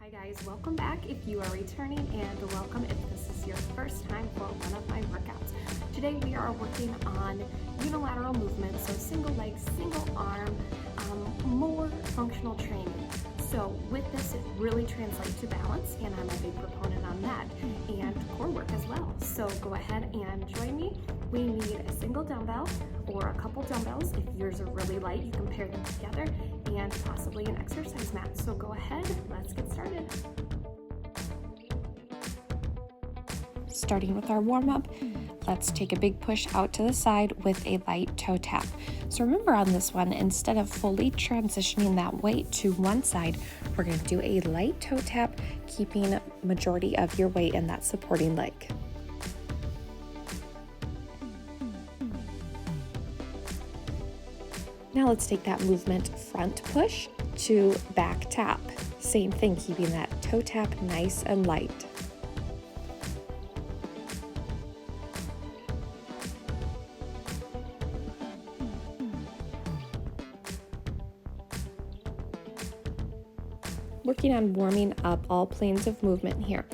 Hi guys, welcome back if you are returning, and welcome if this is your first time for one of my workouts. Today we are working on unilateral movements, so single leg, single arm, more functional training. So with this, it really translates to balance, and I'm a big proponent on that, and core work as well. So go ahead and join me. We need a single dumbbell or a couple dumbbells. If yours are really light, you can pair them together, and possibly an exercise mat. So go ahead, let's get started. Starting with our warm-up, let's take a big push out to the side with a light toe tap. So remember on this one, instead of fully transitioning that weight to one side, we're going to do a light toe tap, keeping majority of your weight in that supporting leg. Now let's take that movement front push to back tap. Same thing, keeping that toe tap nice and light. Working on warming up all planes of movement here.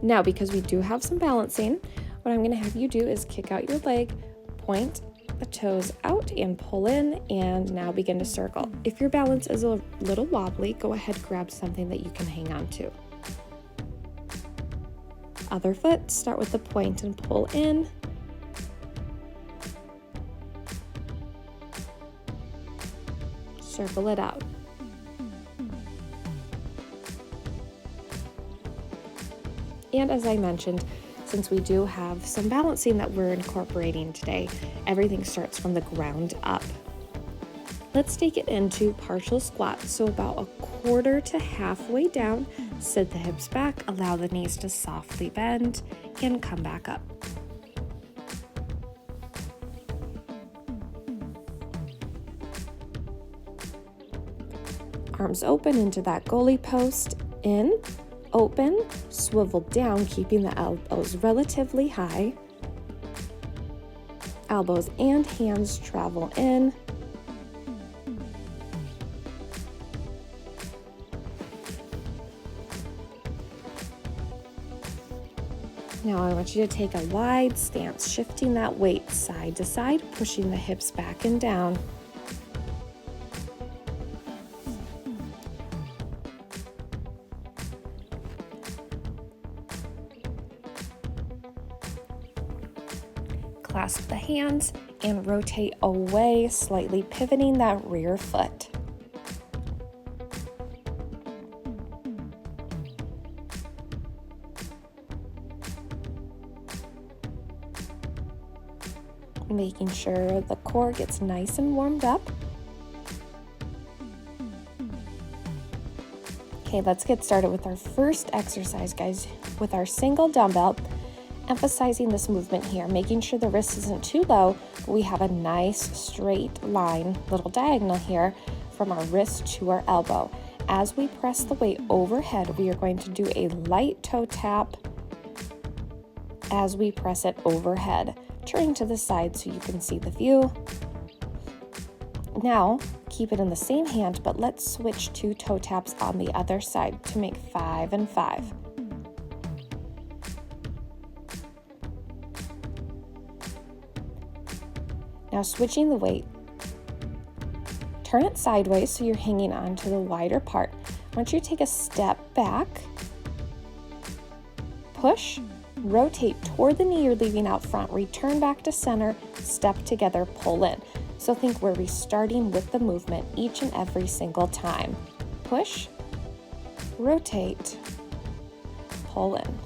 Now, because we do have some balancing, what I'm going to have you do is kick out your leg, point the toes out and pull in, and now begin to circle. If your balance is a little wobbly, go ahead, grab something that you can hang on to. Other foot, start with the point and pull in. Circle it out. And as I mentioned, since we do have some balancing that we're incorporating today, everything starts from the ground up. Let's take it into partial squat. So about a quarter to halfway down, sit the hips back, allow the knees to softly bend, and come back up. Arms open into that goalie post, in, open, swivel down, keeping the elbows relatively high. Elbows and hands travel in. Now I want you to take a wide stance, shifting that weight side to side, pushing the hips back and down. Clasp the hands and rotate away, slightly pivoting that rear foot. Making sure the core gets nice and warmed up. Okay, let's get started with our first exercise, guys, with our single dumbbell. Emphasizing this movement here, making sure the wrist isn't too low, but we have a nice straight line, little diagonal here from our wrist to our elbow. As we press the weight overhead, we are going to do a light toe tap as we press it overhead. Turning to the side so you can see the view. Now, keep it in the same hand, but let's switch to toe taps on the other side to make 5 and 5. Now switching the weight, turn it sideways so you're hanging on to the wider part. Once you take a step back, push, rotate toward the knee you're leaving out front, return back to center, step together, pull in. So think we're restarting with the movement each and every single time. Push, rotate, pull in.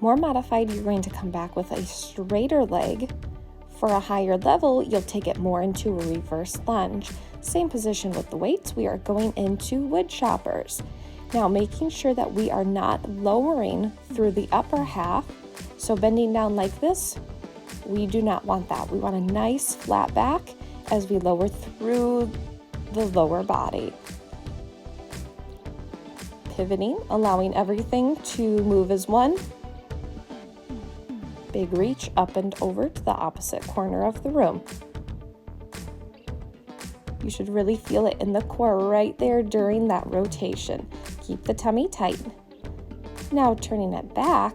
More modified, you're going to come back with a straighter leg. For a higher level, you'll take it more into a reverse lunge. Same position with the weights, we are going into wood choppers. Now making sure that we are not lowering through the upper half, so bending down like this, We do not want that. We want a nice flat back as we lower through the lower body. Pivoting, allowing everything to move as one. Big reach up and over to the opposite corner of the room. You should really feel it in the core right there during that rotation. Keep the tummy tight. Now turning it back,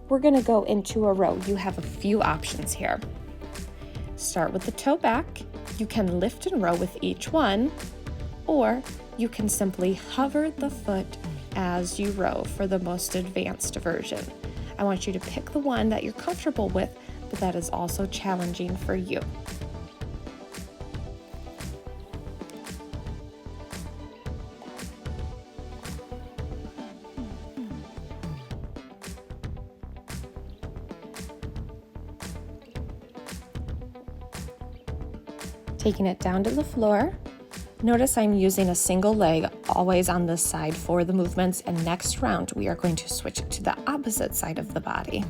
we're going to go into a row. You have a few options here. Start with the toe back. You can lift and row with each one, or you can simply hover the foot as you row for the most advanced version. I want you to pick the one that you're comfortable with, but that is also challenging for you. Taking it down to the floor. Notice I'm using a single leg always on this side for the movements, and next round we are going to switch it to the opposite side of the body.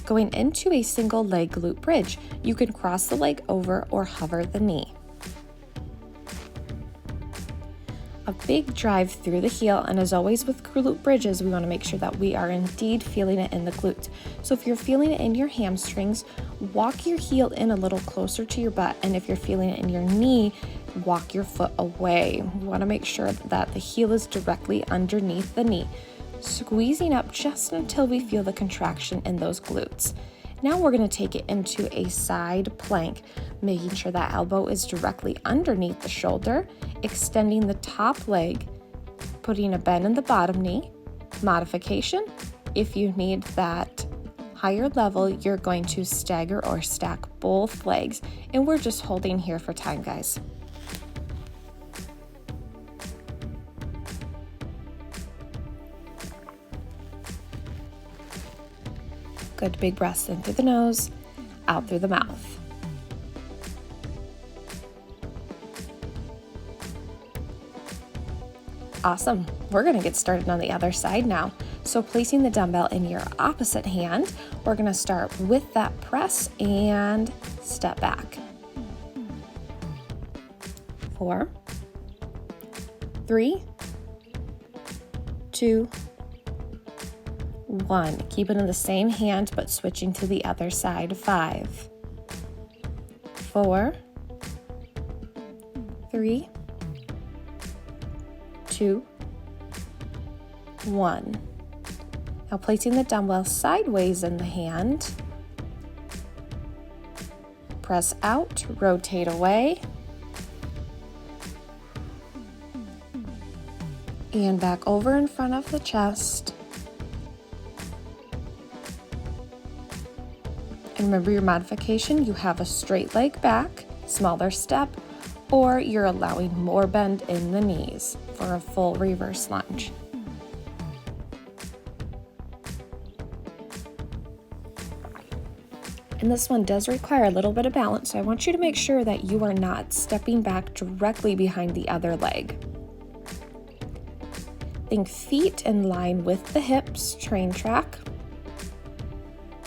Going into a single leg glute bridge, you can cross the leg over or hover the knee. A big drive through the heel, and as always with glute bridges, we want to make sure that we are indeed feeling it in the glutes. So if you're feeling it in your hamstrings, walk your heel in a little closer to your butt, and if you're feeling it in your knee, walk your foot away. We want to make sure that the heel is directly underneath the knee, squeezing up just until we feel the contraction in those glutes. Now we're going to take it into a side plank, making sure that elbow is directly underneath the shoulder, extending the top leg, putting a bend in the bottom knee. Modification, if you need that higher level, you're going to stagger or stack both legs, and we're just holding here for time, guys. Good big breaths in through the nose, out through the mouth. Awesome. We're going to get started on the other side now. So placing the dumbbell in your opposite hand, we're going to start with that press and step back. 4, 3, 2, 1. Keep it in the same hand, but switching to the other side. 5, 4, 3, 2, 1. Now placing the dumbbell sideways in the hand, press out, rotate away, and back over in front of the chest. And remember your modification, you have a straight leg back, smaller step, or you're allowing more bend in the knees for a full reverse lunge. And this one does require a little bit of balance, so I want you to make sure that you are not stepping back directly behind the other leg. Think feet in line with the hips, train track.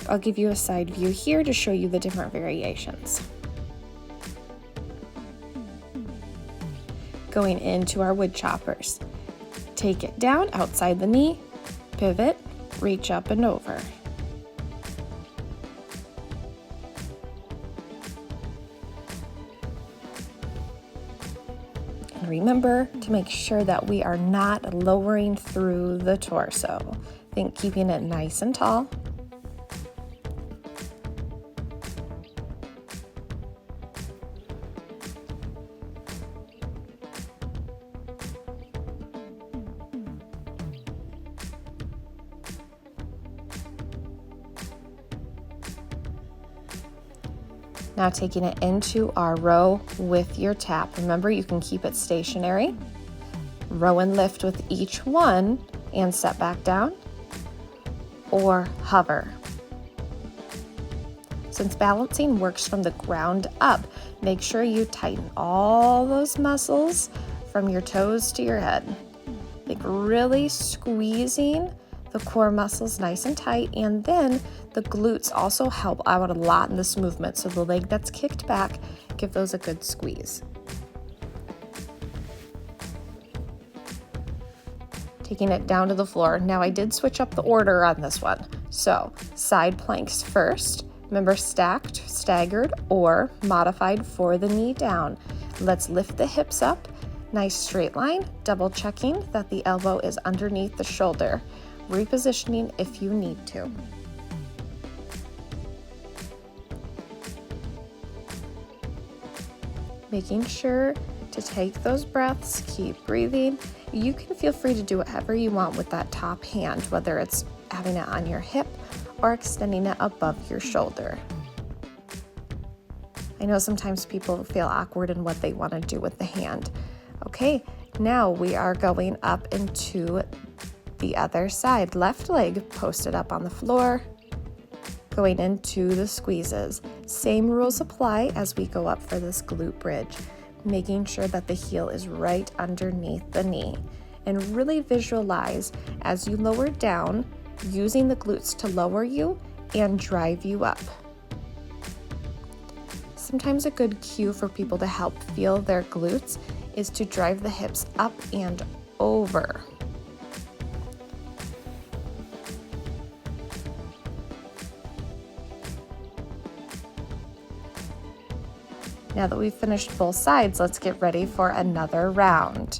I'll give you a side view here to show you the different variations. Going into our wood choppers. Take it down outside the knee, pivot, reach up and over. And remember to make sure that we are not lowering through the torso. Think keeping it nice and tall. Now taking it into our row with your tap. Remember, you can keep it stationary. Row and lift with each one and set back down, or hover. Since balancing works from the ground up, make sure you tighten all those muscles from your toes to your head. Like really squeezing the core muscles nice and tight, and then the glutes also help out a lot in this movement. So the leg that's kicked back, give those a good squeeze. Taking it down to the floor. Now I did switch up the order on this one. So side planks first. Remember, stacked, staggered, or modified for the knee down. Let's lift the hips up. Nice straight line, double checking that the elbow is underneath the shoulder. Repositioning if you need to. Making sure to take those breaths, keep breathing. You can feel free to do whatever you want with that top hand, whether it's having it on your hip or extending it above your shoulder. I know sometimes people feel awkward in what they want to do with the hand. Okay, now we are going up into the other side. Left leg posted up on the floor, going into the squeezes. Same rules apply as we go up for this glute bridge, making sure that the heel is right underneath the knee. And really visualize as you lower down, using the glutes to lower you and drive you up. Sometimes a good cue for people to help feel their glutes is to drive the hips up and over. Now that we've finished both sides, let's get ready for another round.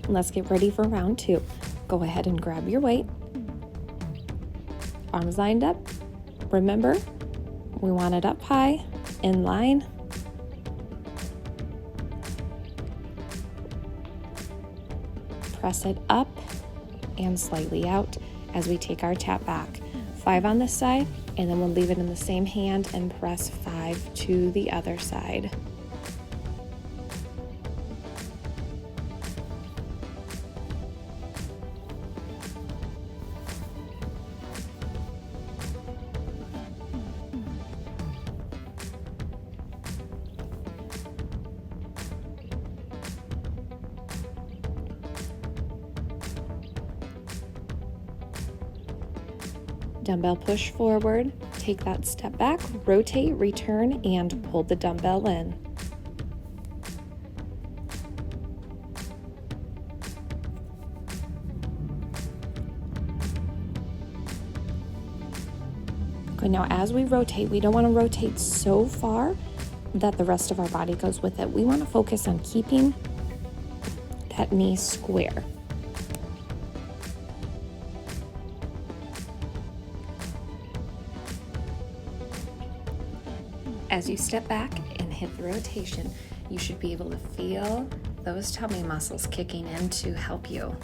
Let's get ready for round 2. Go ahead and grab your weight. Arms lined up. Remember, we want it up high, in line. Press it up and slightly out as we take our tap back. 5 on this side, and then we'll leave it in the same hand and press 5 to the other side. Dumbbell push forward, take that step back, rotate, return, and pull the dumbbell in. Okay, now as we rotate, we don't want to rotate so far that the rest of our body goes with it. We want to focus on keeping that knee square. As you step back and hit the rotation, you should be able to feel those tummy muscles kicking in to help you.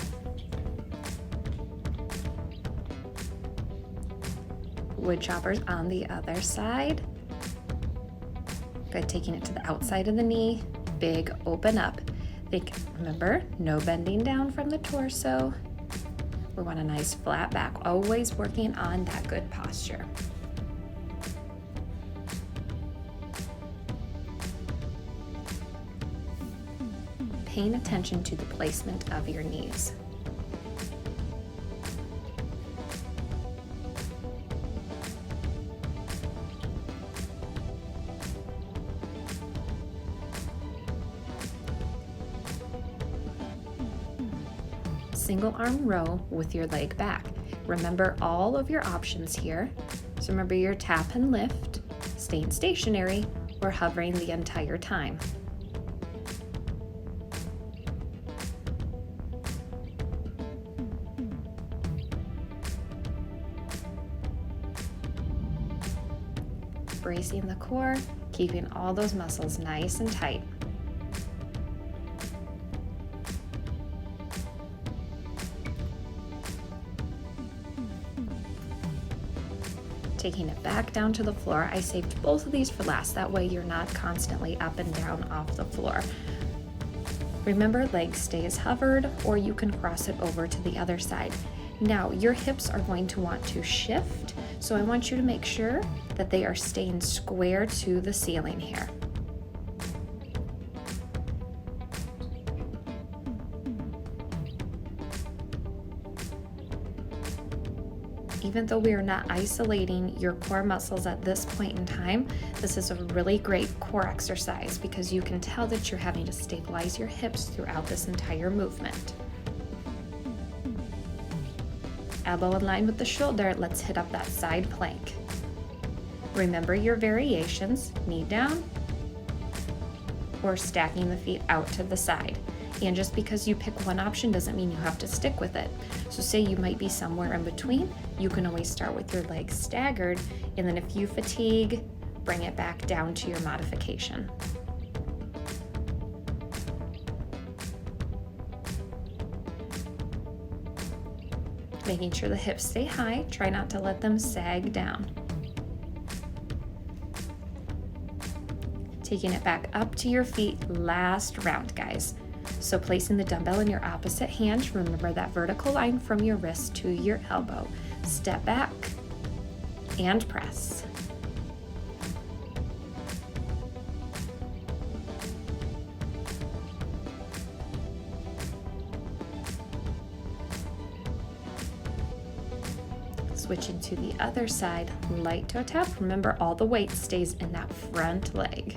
Wood choppers on the other side. Good, taking it to the outside of the knee, big open up. Remember, no bending down from the torso. We want a nice flat back, always working on that good posture. Paying attention to the placement of your knees. Single arm row with your leg back. Remember all of your options here. So remember your tap and lift, staying stationary, or hovering the entire time. Bracing the core, keeping all those muscles nice and tight. Taking it back down to the floor. I saved both of these for last. That way you're not constantly up and down off the floor. Remember, leg stays hovered, or you can cross it over to the other side. Now, your hips are going to want to shift, so I want you to make sure that they are staying square to the ceiling here. Even though we are not isolating your core muscles at this point in time, this is a really great core exercise because you can tell that you're having to stabilize your hips throughout this entire movement. Elbow in line with the shoulder, let's hit up that side plank. Remember your variations, knee down, or stacking the feet out to the side. And just because you pick one option doesn't mean you have to stick with it. So say you might be somewhere in between, you can always start with your legs staggered, and then if you fatigue, bring it back down to your modification. Making sure the hips stay high, try not to let them sag down. Taking it back up to your feet, last round, guys. So placing the dumbbell in your opposite hand, remember that vertical line from your wrist to your elbow. Step back and press. Switching to the other side, light toe tap. Remember, all the weight stays in that front leg.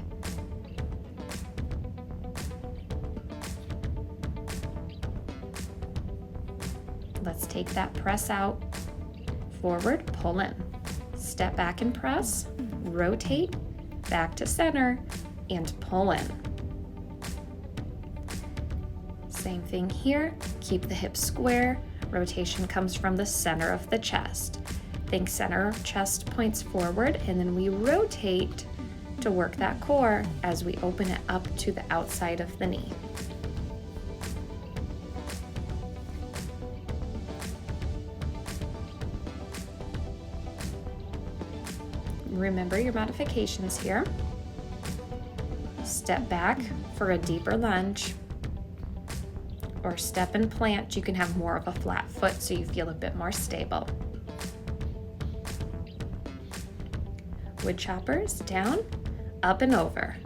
Let's take that press out, forward, pull in. Step back and press, rotate, back to center, and pull in. Same thing here, keep the hips square. Rotation comes from the center of the chest. Think center of chest points forward, and then we rotate to work that core as we open it up to the outside of the knee. Remember your modifications here. Step back for a deeper lunge, or step and plant. You can have more of a flat foot so you feel a bit more stable. Wood choppers, down, up and over.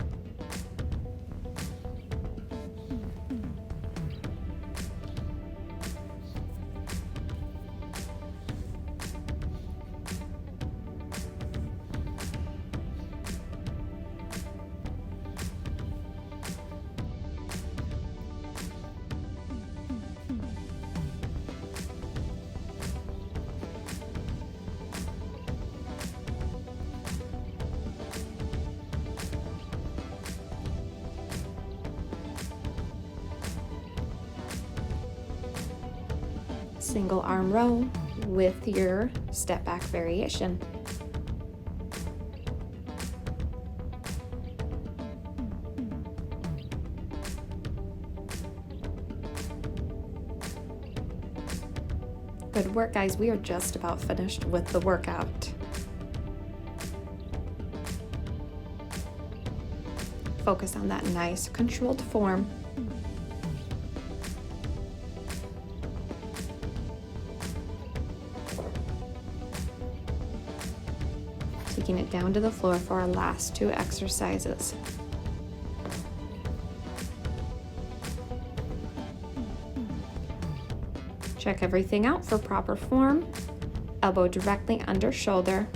Single arm row with your step back variation. Good work, guys. We are just about finished with the workout. Focus on that nice controlled form. Taking it down to the floor for our last two exercises. Check everything out for proper form. Elbow directly under shoulder,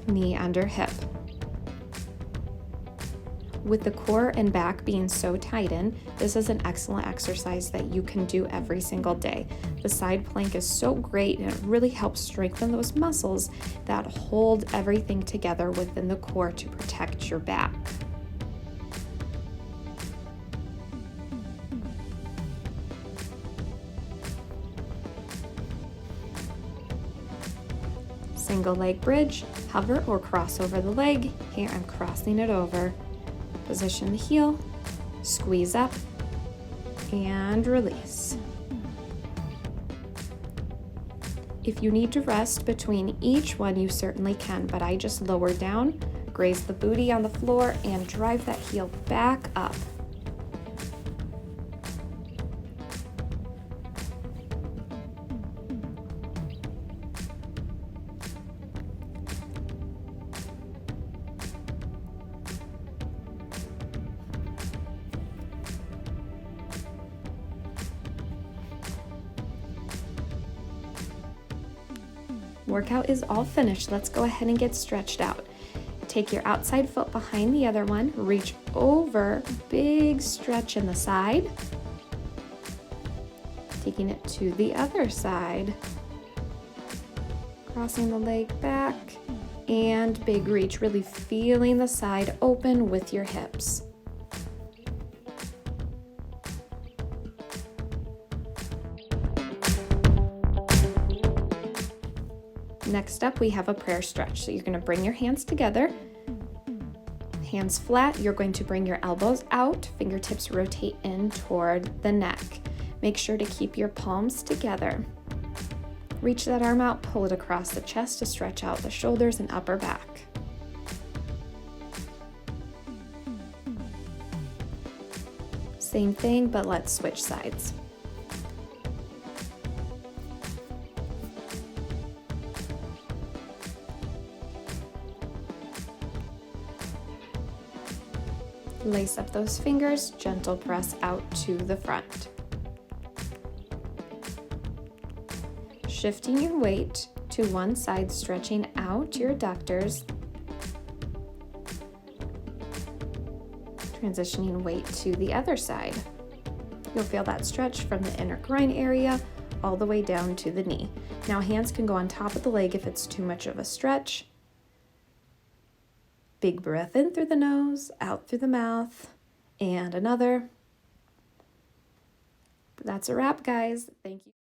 knee under hip. With the core and back being so tightened, this is an excellent exercise that you can do every single day. The side plank is so great and it really helps strengthen those muscles that hold everything together within the core to protect your back. Single leg bridge, hover or cross over the leg. Here I'm crossing it over. Position the heel, squeeze up, and release. If you need to rest between each one, you certainly can, but I just lower down, graze the booty on the floor, and drive that heel back up. Workout is all finished. Let's go ahead and get stretched out. Take your outside foot behind the other one, reach over, big stretch in the side. Taking it to the other side. Crossing the leg back and big reach, really feeling the side open with your hips. Next up, we have a prayer stretch. So you're going to bring your hands together, hands flat. You're going to bring your elbows out, fingertips rotate in toward the neck. Make sure to keep your palms together. Reach that arm out, pull it across the chest to stretch out the shoulders and upper back. Same thing, but let's switch sides. Lace up those fingers, gentle press out to the front. Shifting your weight to one side, stretching out your adductors. Transitioning weight to the other side. You'll feel that stretch from the inner groin area all the way down to the knee. Now hands can go on top of the leg if it's too much of a stretch. Big breath in through the nose, out through the mouth, and another. That's a wrap, guys. Thank you.